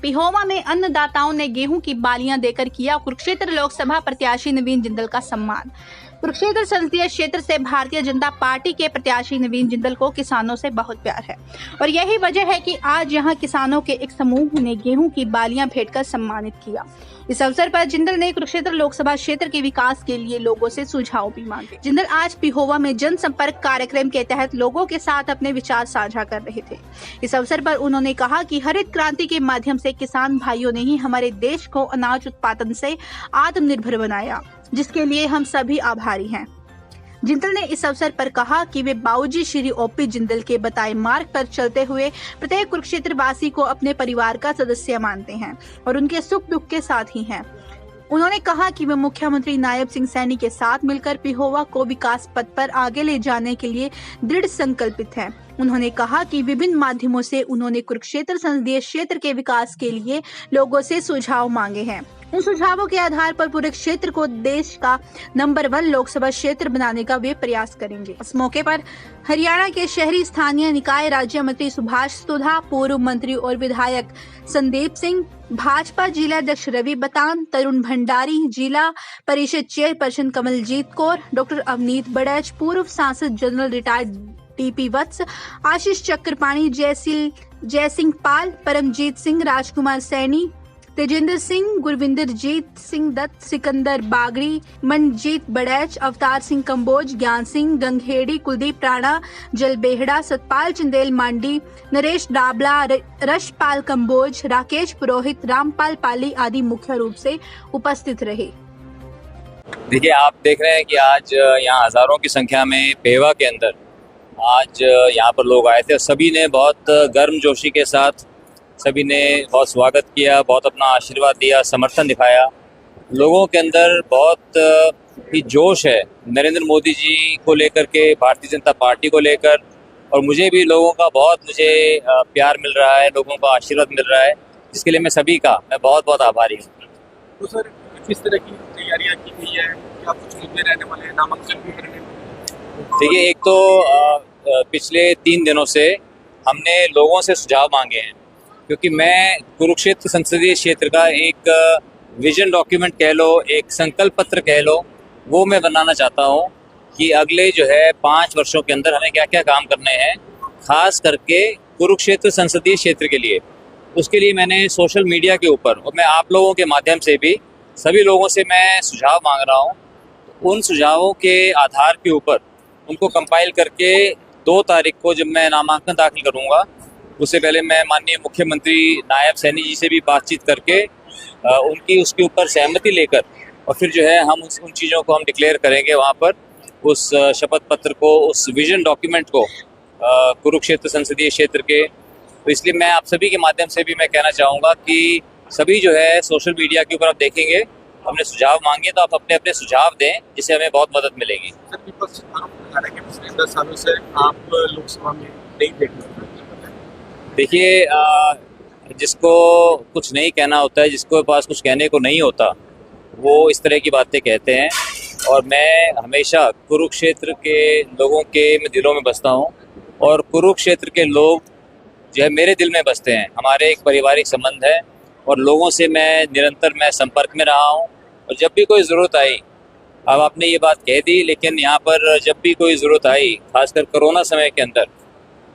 पिहोवा में अन्नदाताओं ने गेहूं की बालियां देकर किया कुरुक्षेत्र लोकसभा प्रत्याशी नवीन जिंदल का सम्मान। कुरुक्षेत्र संसदीय क्षेत्र से भारतीय जनता पार्टी के प्रत्याशी नवीन जिंदल को किसानों से बहुत प्यार है और यही वजह है कि आज यहां किसानों के एक समूह ने गेहूं की बालियां भेंटकर सम्मानित किया। इस अवसर पर जिंदल ने कुरुक्षेत्र लोकसभा क्षेत्र के विकास के लिए लोगों से सुझाव भी मांगे। जिंदल आज पिहोवा में जनसंपर्क कार्यक्रम के तहत लोगों के साथ अपने विचार साझा कर रहे थे। इस अवसर पर उन्होंने कहा कि हरित क्रांति के माध्यम से किसान भाइयों ने ही हमारे देश को अनाज उत्पादन से आत्मनिर्भर बनाया, जिसके लिए हम सभी आभारी हैं। जिंदल ने इस अवसर पर कहा कि वे बाबूजी श्री ओपी जिंदल के बताए मार्ग पर चलते हुए प्रत्येक कुरुक्षेत्र वासी को अपने परिवार का सदस्य मानते हैं और उनके सुख दुख के साथ ही हैं। उन्होंने कहा कि वे मुख्यमंत्री नायब सिंह सैनी के साथ मिलकर पिहोवा को विकास पथ पर आगे ले जाने के लिए दृढ़ संकल्पित हैं। उन्होंने कहा कि विभिन्न माध्यमों से उन्होंने कुरुक्षेत्र संसदीय क्षेत्र के विकास के लिए लोगों से सुझाव मांगे हैं। उन सुझावों के आधार पर पूरे क्षेत्र को देश का नंबर 1 लोकसभा क्षेत्र बनाने का वे प्रयास करेंगे। इस मौके पर हरियाणा के शहरी स्थानीय निकाय राज्य मंत्री सुभाष सुधा, पूर्व मंत्री और विधायक संदीप सिंह, भाजपा जिलाध्यक्ष रवि बतान, तरुण भंडारी, जिला परिषद चेयरपर्सन कमलजीत कौर, डॉक्टर अवनीत बड़ैच, पूर्व सांसद जनरल रिटायर्ड टीपी वत्स, आशीष चक्रपाणी, जय सिंह पाल, परमजीत सिंह, राजकुमार सैनी, तेजेंद्र सिंह, गुरविंदरजीत सिंह दत्त, सिकंदर बागड़ी, मनजीत बड़ैच, अवतार सिंह कंबोज, ज्ञान सिंह गंगहेड़ी, कुलदीप राणा, जल बेहड़ा, सतपाल चंदेल मांडी, नरेश डाबला, रशपाल कंबोज, राकेश पुरोहित, रामपाल पाली आदि मुख्य रूप से उपस्थित रहे। देखिए, आप देख रहे हैं कि आज यहाँ हजारों की संख्या में पिहोवा के अंदर आज यहाँ पर लोग आए थे। सभी ने बहुत गर्मजोशी के साथ सभी ने बहुत स्वागत किया, बहुत अपना आशीर्वाद दिया, समर्थन दिखाया। लोगों के अंदर बहुत ही जोश है नरेंद्र मोदी जी को लेकर के, भारतीय जनता पार्टी को लेकर, और मुझे भी लोगों का बहुत प्यार मिल रहा है, लोगों का आशीर्वाद मिल रहा है, जिसके लिए मैं बहुत बहुत आभारी हूँ। तो सर, किस तरह की तैयारियाँ की गई है? क्या कुछ मुद्दे रहने वाले हैं नामांकन भी करने? देखिए, एक तो पिछले 3 दिनों से हमने लोगों से सुझाव मांगे हैं, क्योंकि मैं कुरुक्षेत्र संसदीय क्षेत्र का एक विजन डॉक्यूमेंट कह लो, एक संकल्प पत्र कह लो, वो मैं बनाना चाहता हूँ कि अगले 5 वर्षों के अंदर हमें क्या क्या काम करने हैं, खास करके कुरुक्षेत्र संसदीय क्षेत्र के लिए। उसके लिए मैंने सोशल मीडिया के ऊपर और मैं आप लोगों के माध्यम से भी सभी लोगों से मैं सुझाव मांग रहा हूँ। उन सुझावों के आधार के ऊपर उनको कंपाइल करके 2 तारीख को जब मैं नामांकन दाखिल करूँगा, उससे पहले मैं माननीय मुख्यमंत्री नायब सैनी जी से भी बातचीत करके उनकी उसके ऊपर सहमति लेकर और फिर हम उन चीज़ों को हम डिक्लेयर करेंगे वहाँ पर, उस शपथ पत्र को, उस विजन डॉक्यूमेंट को कुरुक्षेत्र संसदीय क्षेत्र के। तो इसलिए मैं आप सभी के माध्यम से भी मैं कहना चाहूँगा कि सभी सोशल मीडिया के ऊपर आप देखेंगे, हमने सुझाव मांगे तो आप अपने अपने सुझाव दें, जिससे हमें बहुत मदद मिलेगी। सर, विपक्ष आरोप लगा रहा है कि पिछले 10 सालों से आप लोकसभा में नहीं देख रहे। देखिए, जिसको कुछ नहीं कहना होता है, जिसको पास कुछ कहने को नहीं होता, वो इस तरह की बातें कहते हैं। और मैं हमेशा कुरुक्षेत्र के लोगों के दिलों में बसता हूँ और कुरुक्षेत्र के लोग मेरे दिल में बसते हैं। हमारे एक पारिवारिक संबंध है और लोगों से मैं निरंतर संपर्क में रहा हूँ। और जब भी कोई ज़रूरत आई, अब आपने ये बात कह दी, लेकिन यहाँ पर जब भी कोई ज़रूरत आई, खासकर कोरोना समय के अंदर,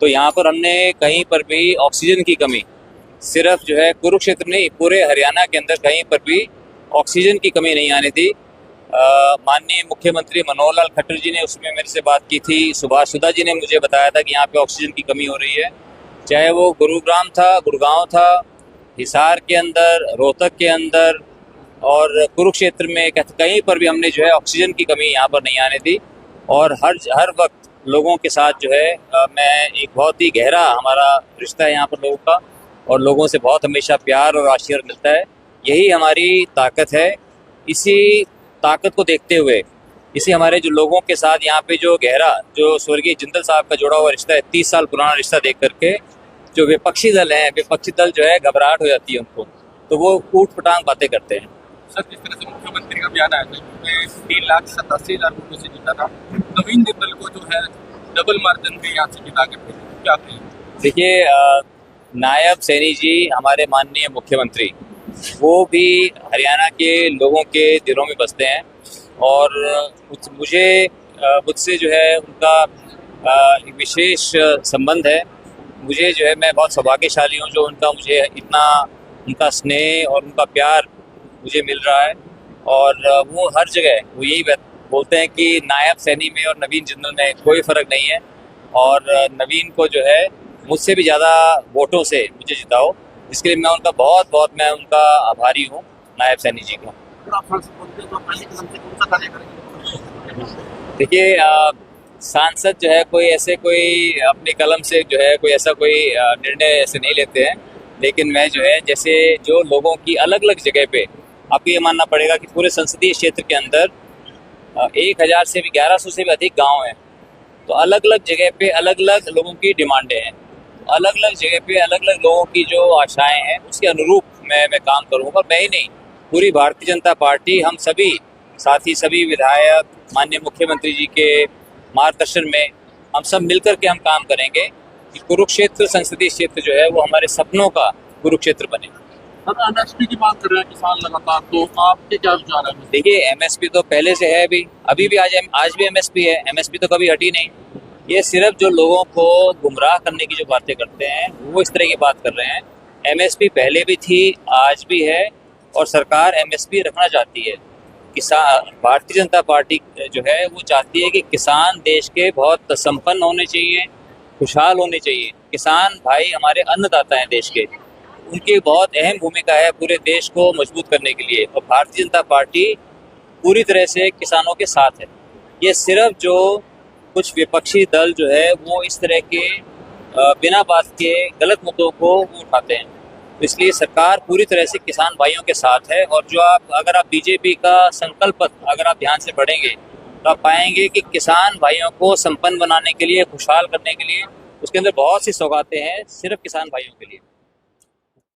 तो यहाँ पर हमने कहीं पर भी ऑक्सीजन की कमी, सिर्फ कुरुक्षेत्र नहीं, पूरे हरियाणा के अंदर कहीं पर भी ऑक्सीजन की कमी नहीं आनी थी। माननीय मुख्यमंत्री मनोहर लाल खट्टर जी ने उसमें मेरे से बात की थी, सुभाष सुधा जी ने मुझे बताया था कि यहाँ पे ऑक्सीजन की कमी हो रही है। चाहे वो गुरुग्राम था, गुड़गांव था, हिसार के अंदर, रोहतक के अंदर और कुरुक्षेत्र में कहीं पर भी हमने ऑक्सीजन की कमी यहाँ पर नहीं आनी थी। और हर वक्त लोगों के साथ मैं एक बहुत ही गहरा हमारा रिश्ता है यहाँ पर लोगों का, और लोगों से बहुत हमेशा प्यार और आशीर्वाद मिलता है। यही हमारी ताकत है। इसी ताकत को देखते हुए, इसी हमारे लोगों के साथ यहाँ पे गहरा स्वर्गीय जिंदल साहब का जुड़ा हुआ रिश्ता है, 30 साल पुराना रिश्ता देख करके विपक्षी दल है, विपक्षी दल घबराहट हो जाती है उनको, तो वो ऊट पटांग बातें करते हैं। सर, जिस तरह से मुख्यमंत्री का बयान आया था, 3,87,000 वोटों से जीता था, नवीन जिंदल को डबल मार्जिन के यहाँ से जिता के क्या कहें? देखिए, नायब सैनी जी हमारे माननीय मुख्यमंत्री, वो भी हरियाणा के लोगों के दिलों में बसते हैं और मुझसे जो है उनका एक विशेष संबंध है। मुझे जो है मैं बहुत सौभाग्यशाली हूँ जो मुझे इतना उनका स्नेह और उनका प्यार मुझे मिल रहा है। और वो हर जगह वो यही बोलते हैं कि नायब सैनी में और नवीन जिंदल में कोई फ़र्क नहीं है और नवीन को जो है मुझसे भी ज़्यादा वोटों से मुझे जिताओ, इसके लिए मैं उनका आभारी हूँ नायब सैनी जी का। देखिए सांसद जो है कोई अपने कलम से जो है कोई निर्णय ऐसे नहीं लेते हैं, लेकिन मैं जो है जैसे जो लोगों की अलग अलग जगह पे आपको ये मानना पड़ेगा कि पूरे संसदीय क्षेत्र के अंदर 1000 से भी 1100 से भी अधिक गांव हैं, तो अलग अलग जगह पे अलग अलग लोगों की डिमांडें हैं, अलग अलग जगह पे अलग अलग लोगों की जो आशाएं हैं उसके अनुरूप मैं काम करूँगा। मैं ही नहीं, पूरी भारतीय जनता पार्टी, हम सभी साथी, सभी विधायक, माननीय मुख्यमंत्री जी के मार्गदर्शन में हम सब मिलकर के हम काम करेंगे कि कुरुक्षेत्र संसदीय क्षेत्र जो है वो हमारे सपनों का कुरुक्षेत्र बने। सर एमएसपी की बात कर रहे हैं किसान लगातार, तो आपके क्या विचार है? देखिए एमएसपी तो पहले से है, अभी भी आज भी एमएसपी है, एमएसपी तो कभी हटी नहीं। ये सिर्फ जो लोगों को गुमराह करने की जो बातें करते हैं वो इस तरह की बात कर रहे हैं। एमएसपी पहले भी थी, आज भी है और सरकार एमएसपी रखना चाहती है। भारतीय जनता पार्टी जो है वो चाहती है कि किसान देश के बहुत संपन्न होने चाहिए, खुशहाल होने चाहिए। किसान भाई हमारे अन्नदाता हैं देश के, उनकी बहुत अहम भूमिका है पूरे देश को मजबूत करने के लिए और भारतीय जनता पार्टी पूरी तरह से किसानों के साथ है। ये सिर्फ जो कुछ विपक्षी दल जो है वो इस तरह के बिना बात के गलत मुद्दों को वो उठाते हैं, तो इसलिए सरकार पूरी तरह से किसान भाइयों के साथ है। और जो अगर आप बीजेपी का संकल्प अगर आप ध्यान से पढ़ेंगे तो आप पाएंगे कि किसान भाइयों को संपन्न बनाने के लिए, खुशहाल करने के लिए उसके अंदर बहुत सी सौगातें हैं सिर्फ किसान भाइयों के लिए।